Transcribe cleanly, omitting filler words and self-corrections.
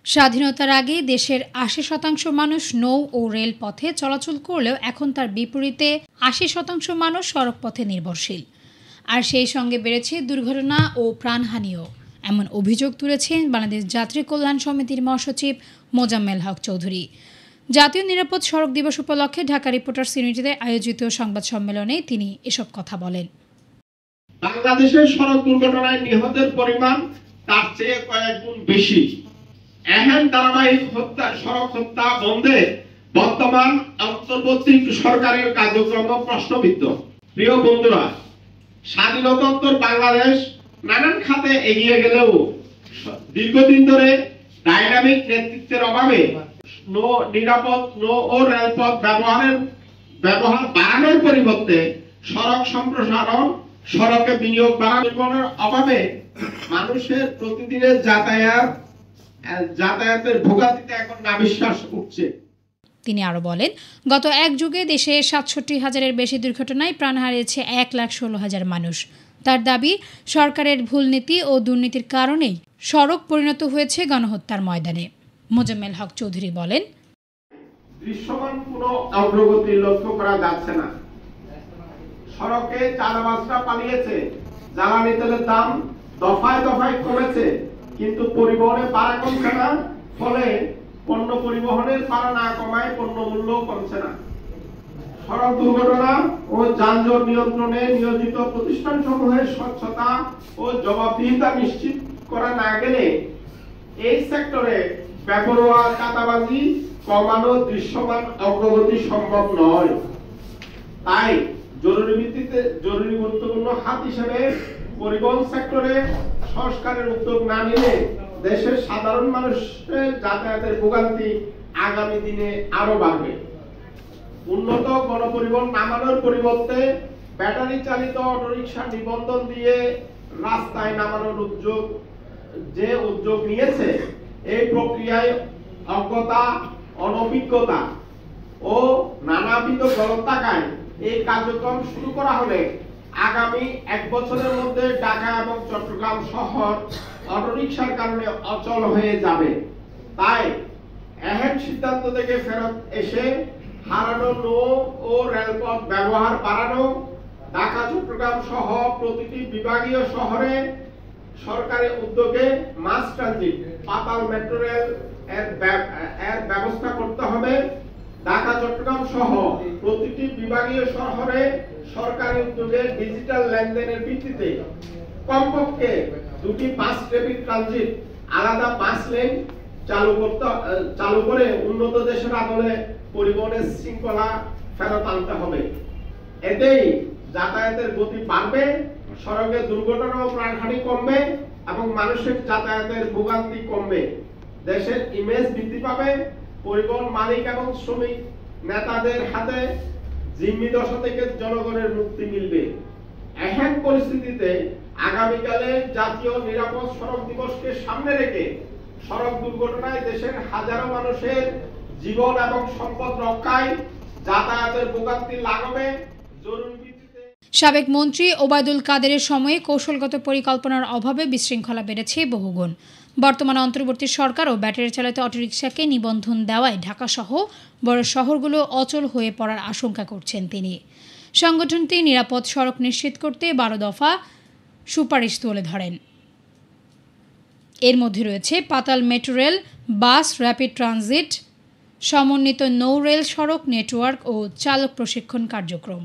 স্বাধীনতার আগে দেশের ৮০% মানুষ নৌ ও রেল পথে চলাচল করলেও এখন তার বিপরীতে ৮০% মানুষ সড়ক পথে নির্ভরশীল। আর সেই সঙ্গে বেড়েছে দুর্ঘটনা ও প্রাণহানিও। এমন অভিযোগ তুলেছেন বাংলাদেশ যাত্রী কল্যাণ সমিতির মহাসচিব মোজাম্মেল হক চৌধুরী। জাতীয় নিরাপদ সড়ক দিবস উপলক্ষে ঢাকা রিপোর্টার্স ইউনিটিতে আয়োজিত সংবাদ সম্মেলনে তিনি এসব কথা বলেন। বাংলাদেশের সড়ক দুর্ঘটনায় নিহতের পরিমাণ তার চেয়ে কয়েক গুণ বেশি। এহেন ধারাবাহিক সড়ক হত্যা বন্ধে বর্তমান অন্তর্বর্তী সরকারের কার্যক্রম প্রশ্নবিদ্ধ। প্রিয় বন্ধুরা, স্বাধীনতোত্তর বাংলাদেশ নানান খাতে এগিয়ে গেলেও দীর্ঘদিন ধরে ডাইনামিক নেতৃত্বের অভাবে নিরাপদ নৌ ও রেলপথ ব্যবহার বাড়ানোর পরিবর্তে সড়ক সম্প্রসারণ, সড়কে বিনিয়োগ বাড়ানোর অভাবে মানুষের প্রতিদিনের যাতায়াতের ভোগান্তিতে এখন নাভিশ্বাস উঠছে। তিনি আরো বলেন, গত এক যুগে দেশে ৬৭,০০০-এর বেশি দুর্ঘটনায় প্রাণ হারিয়েছে ১,১৬,০০০ মানুষ। তার দাবি, সরকারের ভুল নীতি ও দুর্নীতির কারণেই সড়ক পরিণত হয়েছে গণহত্যার ময়দানে। মোজাম্মেল হক চৌধুরী বলেন, দৃশ্যমান কোনো অগ্রগতি লক্ষ্য করা যাচ্ছে না। সড়কে চাঁদাবাজরা পালিয়েছে, জ্বালানি তেলের দাম দফায় দফায় কমেছে, কিন্তু পরিবহনে ভাড়া কমছে না। ফলে পণ্য পরিবহনের ভাড়া না কমায় পণ্য মূল্য কমছে না। সড়ক দুর্ঘটনা ও যানজট নিয়ন্ত্রণে নিয়োজিত প্রতিষ্ঠানসমূহের স্বচ্ছতা ও জবাবদিহিতা নিশ্চিত করা না গেলে এই সেক্টরে বেপরোয়া চাঁদাবাজি কমানো দৃশ্যমান অগ্রগতি সম্ভব নয়। তাই জরুরি গুরুত্বপূর্ণ হাত হিসেবে পরিবহন সেক্টরে সংস্কারের উদ্যোগ না নিলে দেশের সাধারণ মানুষের যাতায়াতের ভোগান্তি আগামী দিনে আরো বাড়বে। উন্নত গণপরিবহন নামানোর পরিবর্তে ব্যাটারি চালিত অটোরিকশা নিবন্ধন দিয়ে রাস্তায় নামানোর উদ্যোগ নিয়েছে, এই প্রক্রিয়ায় অজ্ঞতা, অনভিজ্ঞতা ও নানাবিধ গলত টাকায় এই কার্যক্রম শুরু করা হলে আগামী ১ বছরের মধ্যে ঢাকা এবং চট্টগ্রাম শহর অটোরিকশার কারণে অচল হয়ে যাবে। তাই এহেন সিদ্ধান্ত থেকে ফেরত এসে হারানো নৌ ও রেলপথ ব্যবহার বাড়ানো, ঢাকা চট্টগ্রাম সহ প্রতিটি বিভাগীয় শহরে সরকারি উদ্যোগে মাস ট্রানজিট পাতাল মেট্রো রেল এর ব্যবস্থা করতে হবে। ঢাকা চট্টগ্রাম সহ প্রতিটি বিভাগীয় শহরে সরকারি উদ্যোগে ডিজিটাল লেনদেনের ভিত্তিতে কমপক্ষে 2টি বাস র্যাপিড ট্রানজিট আলাদা বাস লেন চালু করে উন্নত দেশের আদলে পরিবহনের শৃঙ্খলা ফেরত আনতে হবে। এতেই যাতায়াতের গতি বাড়বে, সড়কে দুর্ঘটনা ও প্রাণহানি কমবে এবং মানুষের যাতায়াতের ভোগান্তি কমবে। দেশের ইমেজ বৃদ্ধি পাবে, পরিবহন মালিক এবং শ্রমিক নেতাদের হাতে জিম্মি দশা থেকে জনগণের মুক্তি মিলবে। এহেন পরিস্থিতিতে আগামীকালে জাতীয় নিরাপদ সড়ক দিবসকে সামনে রেখে সড়ক দুর্ঘটনায় দেশের হাজারো মানুষের জীবন এবং সম্পদ রক্ষায় যাতায়াতের ভোগান্তি লাঘবে জরুরি ভিত্তিতে। সাবেক মন্ত্রী ওবায়দুল কাদেরের সময়ে কৌশলগত পরিকল্পনার অভাবে বিশৃঙ্খলা বেড়েছে বহুগুণ। বর্তমানে অন্তর্বর্তী সরকার ও ব্যাটারি চালিত অটোরিকশাকে নিবন্ধন দেওয়ায় ঢাকাসহ বড় শহরগুলো অচল হয়ে পড়ার আশঙ্কা করছেন তিনি। সংগঠনটি নিরাপদ সড়ক নিশ্চিত করতে 12 দফা সুপারিশ তুলে ধরেন। এর মধ্যে রয়েছে পাতাল মেট্রো রেল, বাস র্যাপিড ট্রানজিট, সমন্বিত নৌ রেল সড়ক নেটওয়ার্ক ও চালক প্রশিক্ষণ কার্যক্রম।